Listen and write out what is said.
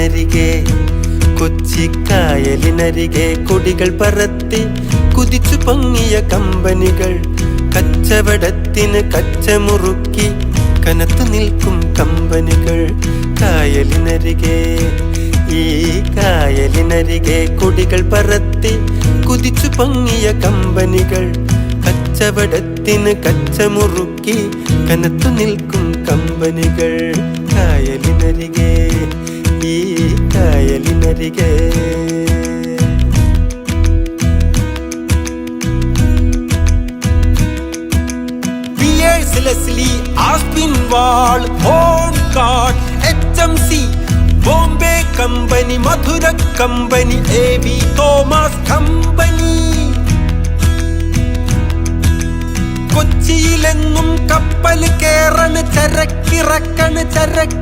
കായലിനരികെ കൊച്ചിക്കായലിനരികെ കൊടികൾ പറത്തി കുതിച്ചു പൊങ്ങിയ കമ്പനികൾ, കച്ചവടത്തിന് കച്ചമുറുക്കി കനത്തു നിൽക്കും കമ്പനികൾ. കായലിനരികെ ഈ കായലിനരികെ കൊടികൾ പറത്തി കുതിച്ചു പൊങ്ങിയ കമ്പനികൾ, കച്ചവടത്തിന് കച്ചമുറുക്കി കനത്തു നിൽക്കും കമ്പനികൾ. കായലിനരികെ ഈ കായലിനരികെ Leslie, Aspinwall, Honcart, HMC, Bombay Company, Mathura Company, AB Thomas Company. കൊച്ചിയിലെങ്ങും കപ്പൽ കേറണ് ചരക്കിറക്കണ് ചരക്ക്